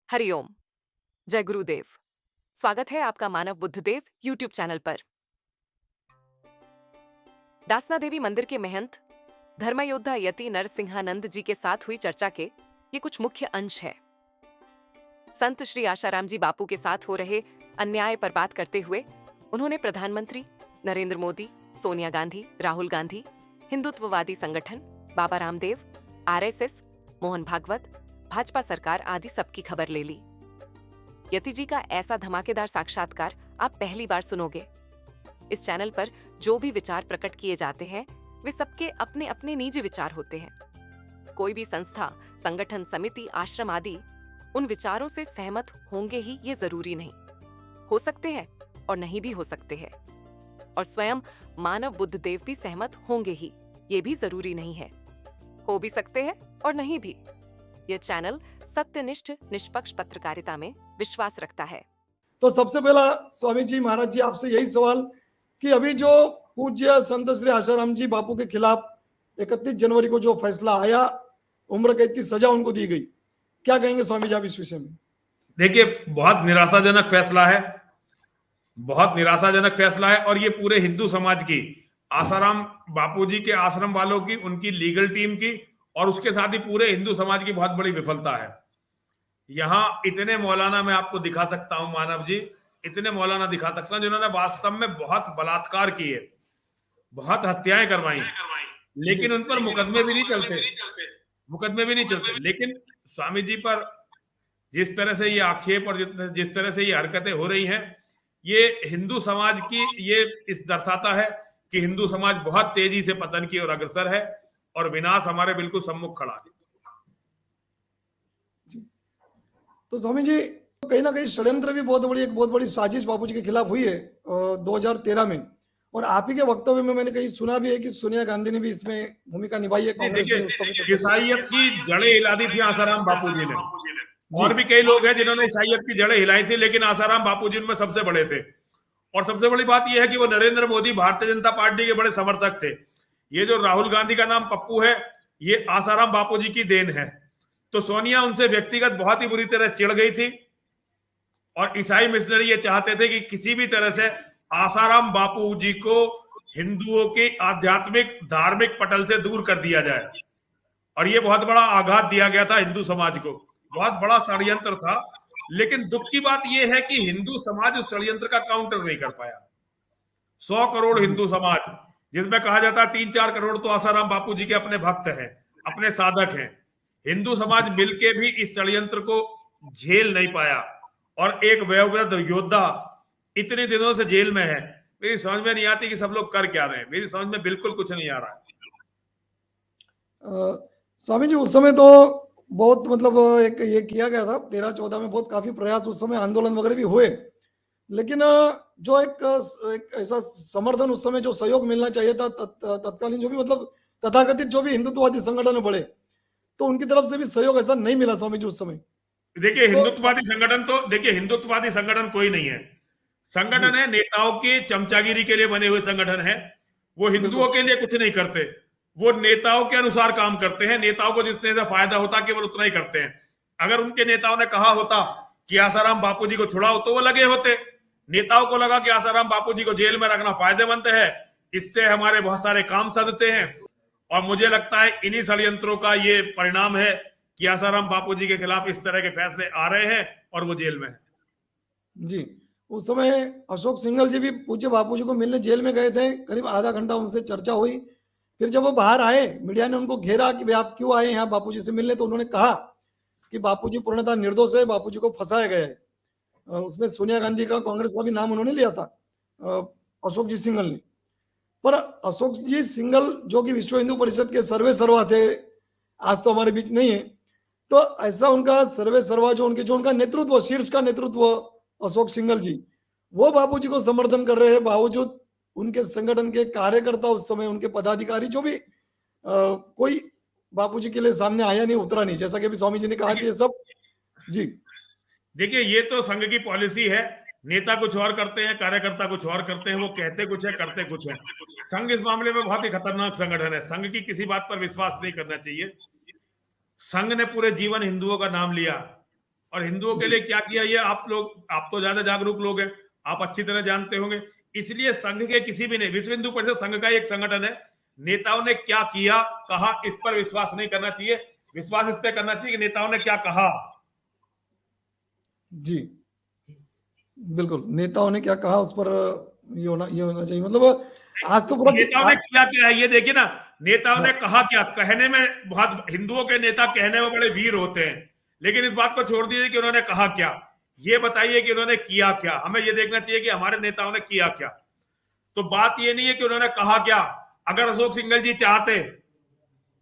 हरिओम। जय गुरुदेव। स्वागत है आपका मानव बुद्धदेव यूट्यूब चैनल पर। डासना देवी मंदिर के महंत धर्मयोद्धा यति नरसिंहानंद जी के साथ हुई चर्चा के ये कुछ मुख्य अंश है। संत श्री आशाराम जी बापू के साथ हो रहे अन्याय पर बात करते हुए उन्होंने प्रधानमंत्री नरेंद्र मोदी, सोनिया गांधी, राहुल गांधी, हिंदुत्ववादी संगठन, बाबा रामदेव, आरएसएस, मोहन भागवत, भाजपा सरकार आदि सबकी खबर ले ली। यति जी का ऐसा धमाकेदार साक्षात्कार आप पहली बार सुनोगे। इस चैनल पर जो भी विचार प्रकट किए जाते हैं वे सबके अपने अपने निजी विचार होते हैं। कोई भी संस्था, संगठन, समिति, आश्रम आदि उन विचारों से सहमत होंगे ही ये जरूरी नहीं। हो सकते हैं और नहीं भी हो सकते हैं। और स्वयं मानव बुद्धदेव भी सहमत होंगे ही, ये भी जरूरी नहीं है। हो भी सकते हैं और नहीं भी। यह चैनल सत्यनिष्ठ निष्पक्ष पत्रकारिता में विश्वास रखता है। तो सबसे पहला स्वामी जी महाराज जी आपसे यही सवाल कि अभी जो पूज्य संत श्री आशाराम जी बापू के खिलाफ 31 जनवरी को जो फैसला आया, उम्र कैद की सजा उनको दी गई, क्या कहेंगे स्वामी जी आप इस विषय में? देखिए, बहुत निराशाजनक फैसला है, बहुत निराशाजनक फैसला है। और ये पूरे हिंदू समाज की, आसाराम बापूजी के आश्रम वालों की, उनकी लीगल टीम की और उसके साथ ही पूरे हिंदू समाज की बहुत बड़ी विफलता है। यहां इतने मौलाना मैं आपको दिखा सकता हूं, मानव जी, इतने मौलाना दिखा सकता हूं जिन्होंने वास्तव में बहुत बलात्कार किए, बहुत हत्याएं करवाई, लेकिन उन पर मुकदमे भी नहीं चलते, मुकदमे भी नहीं चलते। लेकिन स्वामी जी पर जिस तरह से ये आक्षेप और जिस तरह से ये हरकतें हो रही हैं, ये हिंदू समाज की, ये इस दर्शाता है कि हिंदू समाज बहुत तेजी से पतन की ओर अग्रसर है और विनाश हमारे बिल्कुल सम्मुख खड़ा है। तो स्वामी जी कहीं ना कहीं षड्यंत्र भी एक बहुत बड़ी साजिश बापू जी के खिलाफ हुई है 2013 में, और आप ही के वक्तव्य में मैंने कहीं सुना भी है कि सोनिया गांधी ने भी इसमें भूमिका निभाई है। देखिए, ईसाइयत की जड़ें हिला दी थी आसाराम बापू जी ने, और भी कई लोग हैं जिन्होंने ईसाइयत की जड़ें हिलाई थी, लेकिन आसाराम बापू जी उनमें सबसे बड़े थे। और सबसे बड़ी बात यह है कि वो नरेंद्र मोदी, भारतीय जनता पार्टी के बड़े समर्थक थे। ये जो राहुल गांधी का नाम पप्पू है, ये आसाराम बापू जी की देन है। तो सोनिया उनसे व्यक्तिगत बहुत ही बुरी तरह चिढ़ गई थी और ईसाई मिशनरी ये चाहते थे कि किसी भी तरह से आसाराम बापू जी को हिंदुओं के आध्यात्मिक धार्मिक पटल से दूर कर दिया जाए। और ये बहुत बड़ा आघात दिया गया था हिंदू समाज को, बहुत बड़ा षड्यंत्र था। लेकिन दुख की बात यह है कि हिंदू समाज उस षड्यंत्र का काउंटर नहीं कर पाया। 100 करोड़ हिंदू समाज, जिसमें कहा जाता है 3-4 करोड़ तो आसाराम बापू जी के अपने भक्त हैं, अपने साधक हैं, हिंदू समाज मिलके भी इस षड्यंत्र को झेल नहीं पाया। और एक वयोवृद्ध योद्धा इतने दिनों से जेल में है, मेरी समझ में नहीं आती कि सब लोग कर क्या रहे हैं। मेरी समझ में बिल्कुल कुछ नहीं आ रहा है। स्वामी जी उस समय तो बहुत एक ये किया गया था 13-14 में, बहुत काफी प्रयास, उस समय आंदोलन वगैरह भी हुए, लेकिन जो एक ऐसा समर्थन, उस समय जो सहयोग मिलना चाहिए था तत्कालीन जो भी तथाकथित जो भी हिंदुत्ववादी संगठन बड़े, तो उनकी तरफ से भी सहयोग ऐसा नहीं मिला स्वामी जी उस समय। देखिए, हिंदुत्ववादी संगठन तो, देखिए, हिंदुत्ववादी संगठन कोई नहीं है, संगठन है नेताओं के चमचागिरी के लिए बने हुए संगठन है। वो हिंदुओं के लिए कुछ नहीं करते, वो नेताओं के अनुसार काम करते हैं। नेताओं को जितने से फायदा होता केवल उतना ही करते हैं। अगर उनके नेताओं ने कहा होता कि आसाराम बापू जी को छुड़ाओ, तो वो लगे होते। नेताओं को लगा कि आसाराम बापू जी को जेल में रखना फायदेमंद है, इससे हमारे बहुत सारे काम सधते हैं। और मुझे लगता है इन्हीं षड्यंत्रों का ये परिणाम है कि आसाराम बापू जी के खिलाफ इस तरह के फैसले आ रहे हैं और वो जेल में है। जी, उस समय अशोक सिंघल जी भी पूज्य बापू जी को मिलने जेल में गए थे, करीब आधा घंटा उनसे चर्चा हुई। फिर जब वो बाहर आए, मीडिया ने उनको घेरा कि भाई आप क्यों आए यहाँ बापू जी से मिलने, तो उन्होंने कहा कि बापू जी पूर्णतः निर्दोष है, बापू जी को फंसाया गया है। उसमें सोनिया गांधी का, कांग्रेस का भी नाम उन्होंने लिया था, अशोक जी सिंघल ने। पर अशोक जी सिंघल जो कि विश्व हिंदू परिषद के सर्वे सर्वा थे, आज तो हमारे बीच नहीं है, तो ऐसा उनका सर्वे सर्वा जो उनका नेतृत्व, शीर्ष का नेतृत्व अशोक सिंघल जी, वो बापू जी को समर्थन कर रहे हैं, बावजूद उनके संगठन के कार्यकर्ता, उस समय उनके पदाधिकारी जो भी कोई बापू जी के लिए सामने आया नहीं, उतरा नहीं, जैसा कि अभी स्वामी जी ने कहा कि ये सब। जी देखिए, ये तो संघ की पॉलिसी है, नेता कुछ और करते हैं, कार्यकर्ता कुछ और करते हैं, वो कहते कुछ है, करते कुछ है। संघ इस मामले में बहुत ही खतरनाक संगठन है। संघ की किसी बात पर विश्वास नहीं करना चाहिए। संघ ने पूरे जीवन हिंदुओं का नाम लिया, और हिंदुओं के लिए क्या किया, ये आप तो ज्यादा जागरूक लोग हैं, आप अच्छी तरह जानते होंगे। इसलिए संघ के किसी भी नहीं, विश्व हिंदू परिषद संघ का एक संगठन है, नेताओं ने क्या किया कहा इस पर विश्वास नहीं करना चाहिए, विश्वास इस पर करना चाहिए कि नेताओं ने क्या कहा। जी बिल्कुल, नेताओं ने क्या कहा उस पर ये होना चाहिए। मतलब आज तो पूरा नेताओं ने किया क्या है ये देखिए ना, नेताओं ने कहा क्या। कहने में बहुत, हिंदुओं के नेता कहने में बड़े वीर होते हैं, लेकिन इस बात को छोड़ दीजिए कि उन्होंने कहा क्या, ये बताइए कि उन्होंने किया क्या। हमें ये देखना चाहिए कि हमारे नेताओं ने किया क्या। तो बात ये नहीं है कि उन्होंने कहा क्या, अगर अशोक सिंघल जी चाहते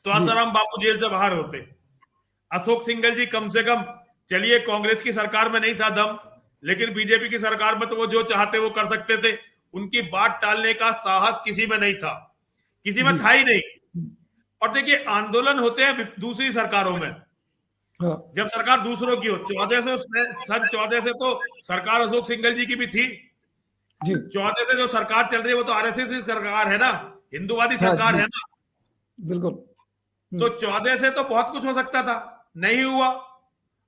तो आसाराम बापू जेल से बाहर होते। अशोक सिंघल जी कम से कम, चलिए कांग्रेस की सरकार में नहीं था दम, लेकिन बीजेपी की सरकार में तो वो जो चाहते वो कर सकते थे। उनकी बात टालने का साहस किसी में नहीं था, किसी में था ही नहीं। और देखिए आंदोलन होते हैं दूसरी सरकारों में, जब सरकार दूसरों की हो। 14 से तो सरकार अशोक सिंघल जी की भी थी। 14 से जो सरकार चल रही है वो तो आरएसएस की सरकार है ना, हिंदूवादी सरकार है ना। बिल्कुल। तो 14 से तो बहुत कुछ हो सकता था, नहीं हुआ।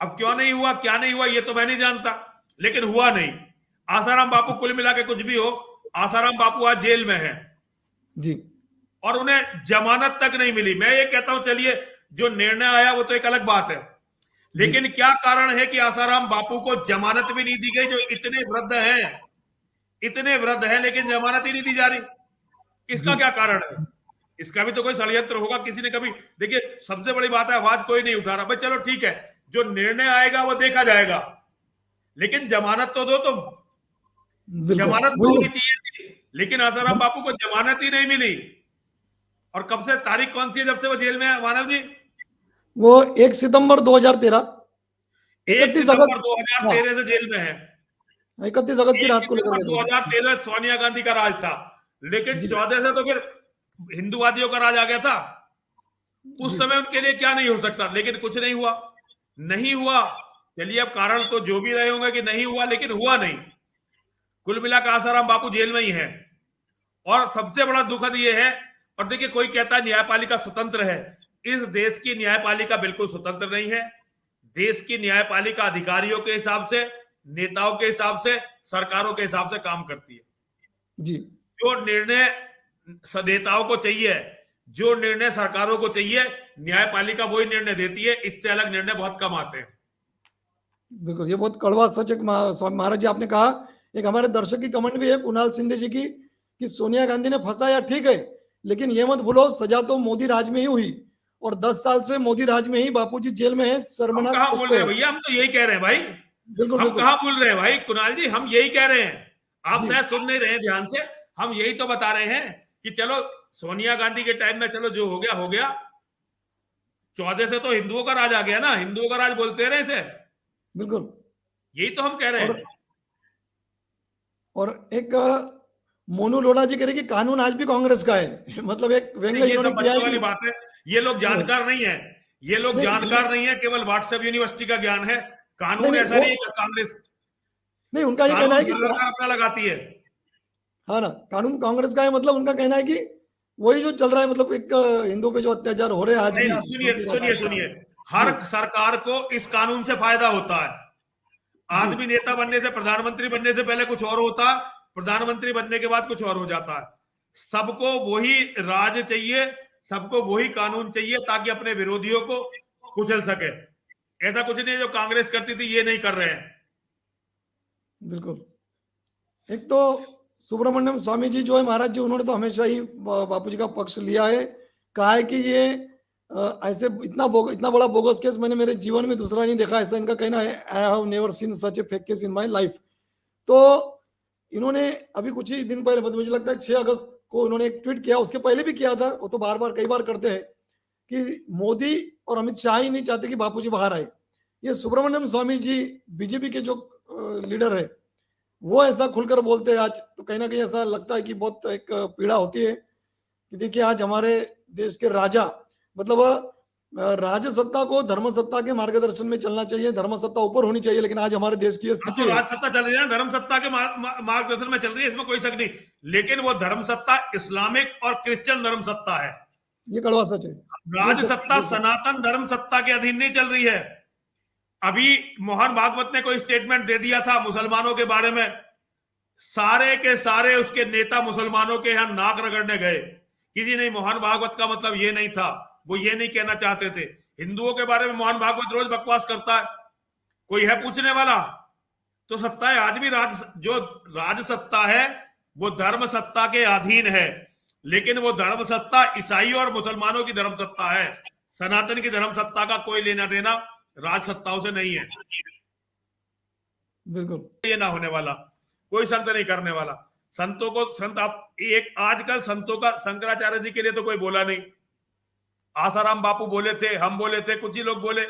अब क्यों नहीं हुआ, क्या नहीं हुआ, ये तो मैं नहीं जानता, लेकिन हुआ नहीं। आसाराम बापू, कुल मिला के कुछ भी हो, आसाराम बापू आज जेल में है जी, और उन्हें जमानत तक नहीं मिली। मैं ये कहता हूं चलिए जो निर्णय आया वो तो एक अलग बात है, लेकिन क्या कारण है कि आसाराम बापू को जमानत भी नहीं दी गई, जो इतने वृद्ध हैं लेकिन जमानत ही नहीं दी जा रही। इसका क्या कारण है? इसका भी तो कोई षड्यंत्र होगा, किसी ने कभी। देखिए सबसे बड़ी बात है, आवाज कोई नहीं उठा रहा। भाई चलो ठीक है, जो निर्णय आएगा वो देखा जाएगा, लेकिन जमानत तो दो तुम। जमानत तो होनी चाहिए, लेकिन आसाराम बापू को जमानत ही नहीं मिली। और कब से, तारीख कौन सी है जब से वो जेल में है मानव जी? वो 1 सितंबर 2013, 1 सितंबर 2013 से जेल में है। 31 अगस्त की रात को लेकर 2013 सोनिया गांधी का राज था, लेकिन 14 से तो फिर हिंदूवादियों का राज आ गया था। उस समय उनके लिए क्या नहीं हो सकता, लेकिन कुछ नहीं हुआ। नहीं हुआ, चलिए अब कारण तो जो भी रहे होंगे कि नहीं हुआ, लेकिन हुआ नहीं। कुल मिलाकर आसाराम बापू जेल में ही है। और सबसे बड़ा दुखद ये है, और देखिए कोई कहता है न्यायपालिका स्वतंत्र है, इस देश की न्यायपालिका बिल्कुल स्वतंत्र नहीं है। देश की न्यायपालिका अधिकारियों के हिसाब से, नेताओं के हिसाब से, सरकारों के हिसाब से काम करती है जी। जो निर्णय नेताओं को चाहिए, जो निर्णय सरकारों को चाहिए, न्यायपालिका वही निर्णय देती है। इससे अलग निर्णय बहुत कम आते हैं। बिल्कुल, ये बहुत कड़वा सच है महाराज जी आपने कहा। एक हमारे दर्शक की कमेंट भी है कुणाल सिंधे जी की, कि सोनिया गांधी ने फंसाया ठीक है, लेकिन ये मत भूलो सजा तो मोदी राज में ही हुई, और 10 साल से मोदी राज में ही बापूजी जेल में है। शर्मनाक कहां बोल रहे हैं भैया, हम तो यही कह रहे हैं भाई। बिल्कुल, हम कहां बोल रहे हैं भाई कुणाल जी, हम यही कह रहे हैं। आप शायद सुन नहीं रहे हैं ध्यान से। हम यही तो बता रहे हैं कि चलो सोनिया गांधी के टाइम में चलो जो हो गया हो गया। 14 से तो हिंदुओं का राज आ गया ना, हिंदुओं का राज बोलते रहे इसे। बिल्कुल, यही तो हम कह रहे हैं। और एक मोनू लोढ़ा जी कह रहे कि कानून आज भी कांग्रेस का है। मतलब एक व्यंग्य इन्होंने किया है वाली बात है। ये लोग जानकार नहीं है, ये लोग जानकार नहीं है, केवल व्हाट्सएप यूनिवर्सिटी का ज्ञान है। कानून ऐसा नहीं है कांग्रेस नहीं, उनका ये कहना है कि अपना लगाती है। हाँ ना, कानून कांग्रेस का है। मतलब उनका कहना है कि वही जो चल रहा है, मतलब एक हिंदू पे जो अत्याचार हो रहे हैं आज भी। सुनिए, हर सरकार को इस कानून से फायदा होता है। आदमी नेता बनने से, प्रधानमंत्री बनने से पहले कुछ और होता, प्रधानमंत्री बनने के बाद कुछ और हो जाता है। सबको वही राज चाहिए, सबको वही कानून चाहिए, ताकि अपने विरोधियों को कुचल सके। ऐसा कुछ नहीं जो कांग्रेस करती थी, ये नहीं कर रहे हैं। बिल्कुल। एक तो सुब्रमण्यम स्वामी जी जो है महाराज जी, उन्होंने तो हमेशा ही बापू जी का पक्ष लिया है। कहा है कि ये ऐसे इतना बड़ा बोगस केस मैंने मेरे जीवन में दूसरा नहीं देखा, ऐसा इनका कहना है। I have never seen such A fake case in my life. तो इन्होंने अभी कुछ ही दिन पहले, मुझे लगता है 6 अगस्त को इन्होंने एक ट्वीट किया, उसके पहले भी किया था, वो तो बार बार कई बार करते हैं, कि मोदी और अमित शाह ही नहीं चाहते कि बापूजी बाहर आए। ये सुब्रमण्यम स्वामी जी बीजेपी के जो लीडर है, वो ऐसा खुलकर बोलते हैं आज। तो कहीं ना कहीं ऐसा लगता है कि बहुत एक पीड़ा होती है कि देखिए आज हमारे देश के राजा, मतलब राजसत्ता को धर्म सत्ता के मार्गदर्शन में चलना चाहिए, धर्म सत्ता ऊपर होनी चाहिए, लेकिन आज हमारे देश की स्थिति तो राजसत्ता चल रही है, धर्म सत्ता के मार्गदर्शन में चल रही है, इसमें कोई शक नहीं। लेकिन वो धर्म सत्ता इस्लामिक और क्रिश्चियन धर्म सत्ता है। ये कड़वा सच है। राजसत्ता सनातन धर्म सत्ता के अधीन नहीं चल रही है। अभी मोहन भागवत ने कोई स्टेटमेंट दे दिया था मुसलमानों के बारे में, सारे के सारे उसके नेता मुसलमानों के यहां नाक रगड़ने गए कि जी नहीं, मोहन भागवत का मतलब ये नहीं था, वो ये नहीं कहना चाहते थे। हिंदुओं के बारे में मोहन भागवत रोज बकवास करता है, कोई है पूछने वाला? तो सत्ता है आज भी जो राज सत्ता है वो धर्म सत्ता के अधीन है, लेकिन वो धर्म सत्ता ईसाई और मुसलमानों की धर्म सत्ता है। सनातन की धर्म सत्ता का कोई लेना देना राज सत्ताओं से नहीं है। बिल्कुल ये ना होने वाला, कोई संत नहीं करने वाला। संतों को संत आप एक आजकल संतों का, शंकराचार्य जी के लिए तो कोई बोला नहीं, आसाराम बापू बोले थे, हम बोले थे, कुछ ही लोग बोले।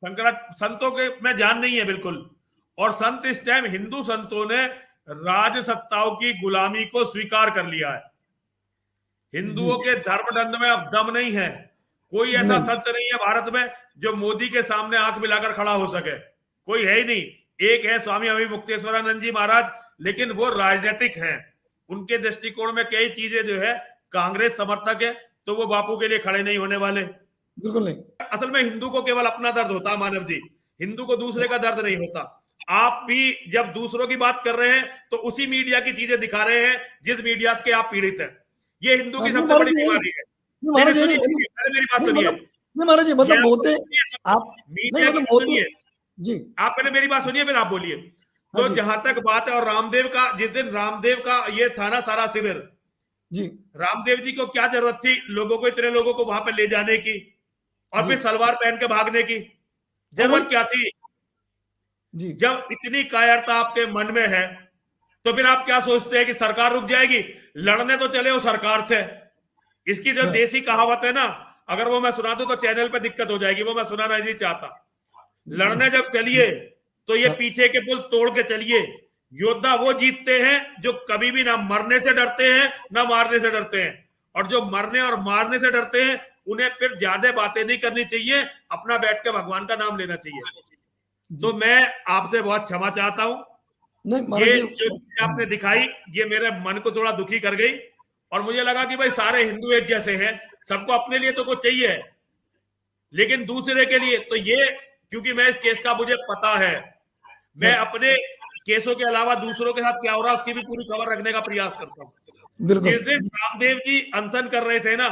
संतों के में जान नहीं है बिल्कुल। और संत इस टाइम हिंदू संतों ने राज सत्ताओं की गुलामी को स्वीकार कर लिया है। हिंदुओं के धर्मदंड में अब दम नहीं है। कोई ऐसा संत नहीं है भारत में जो मोदी के सामने आंख मिलाकर खड़ा हो सके, कोई है ही नहीं। एक है स्वामी अभिमुक्तेश्वरानंद जी महाराज, लेकिन वो राजनीतिक हैं। उनके दृष्टिकोण में कई चीजें जो है कांग्रेस समर्थक है, तो वो बापू के लिए खड़े नहीं होने वाले, बिल्कुल नहीं। असल में हिंदू को केवल अपना दर्द होता है मानव जी, हिंदू को दूसरे का दर्द नहीं होता। आप भी जब दूसरों की बात कर रहे हैं तो उसी मीडिया की चीजें दिखा रहे हैं जिस मीडिया से आप पीड़ित हैं। ये हिंदू की सबसे बड़ी बीमारी है। मेरी बात सुनिए, महाराज जी, मतलब होते आप नहीं, मतलब होते जी, आप पहले मेरी बात सुनिए फिर आप बोलिए। तो जहां तक बात है, और रामदेव का, जिस दिन रामदेव का ये था ना सारा शिविर जी, रामदेव जी को क्या जरूरत थी लोगों को, इतने लोगों को वहां पे ले जाने की और फिर सलवार पहन के भागने की जरूरत क्या थी? जी, जब इतनी कायरता आपके मन में है तो फिर आप क्या सोचते हैं कि सरकार रुक जाएगी? लड़ने तो चले हो सरकार से। इसकी जो देसी कहावत है ना, अगर वो मैं सुना दूं तो चैनल पे दिक्कत हो जाएगी, वो मैं सुनाना नहीं चाहता। लड़ने जब चलिए तो ये पीछे के पुल तोड़ के चलिए। योद्धा वो जीतते हैं जो कभी भी ना मरने से डरते हैं ना मारने से डरते हैं, और जो मरने और मारने से डरते हैं उन्हें फिर ज्यादा बातें नहीं करनी चाहिए, अपना बैठ के भगवान का नाम लेना चाहिए। तो मैं आपसे बहुत क्षमा चाहता हूं, ये जो चीज आपने दिखाई ये मेरे मन को थोड़ा दुखी कर गई, और मुझे लगा कि भाई सारे हिंदू एक जैसे हैं, सबको अपने लिए तो कुछ चाहिए, लेकिन दूसरे के लिए तो ये, क्योंकि मैं इस केस का मुझे पता है, मैं अपने केसों के अलावा दूसरों के साथ क्या हो रहा है उसकी भी पूरी खबर रखने का प्रयास करता हूँ। जिस दिन रामदेव जी अनशन कर रहे थे ना,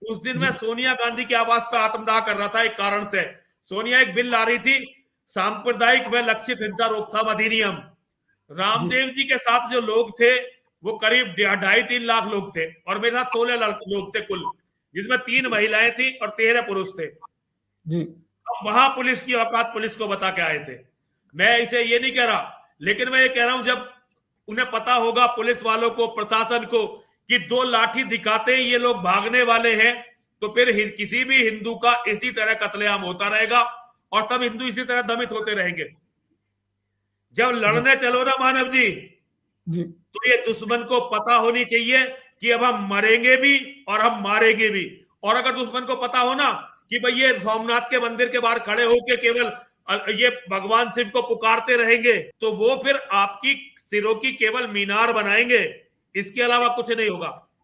उस दिन मैं सोनिया गांधी के आवास पर आत्मदाह कर रहा था। एक कारण से सोनिया एक बिल ला रही थी, सांप्रदायिक व लक्षित हिंसा रोकथाम अधिनियम। रामदेव जी के साथ जो लोग थे वो करीब 2.5-3 लाख लोग थे, और मेरे साथ 16 लोग थे कुल, जिसमें 3 महिलाएं थी और 13 पुरुष थे जी। अब वहां पुलिस की औकात पुलिस को बता के आए थे। मैं इसे ये नहीं कह रहा, लेकिन मैं ये कह रहा हूं जब उन्हें पता होगा पुलिस वालों को, प्रशासन को, कि 2 लाठी दिखाते ही ये लोग भागने वाले हैं, तो फिर किसी भी हिंदू का इसी तरह कत्लेआम होता रहेगा और सब हिंदू इसी तरह दमित होते रहेंगे। जब लड़ने चलो ना मानव जी, तो ये दुश्मन को पता होनी चाहिए कि अब हम मरेंगे भी और हम मारेंगे भी। और अगर दुश्मन को पता हो ना कि भाई ये सोमनाथ के मंदिर के बाहर खड़े होके केवल ये भगवान शिव को पुकारते रहेंगे, तो वो फिर आपकी सिरों की केवल मीनार बनाएंगे, इसके अलावा कुछ नहीं होगा।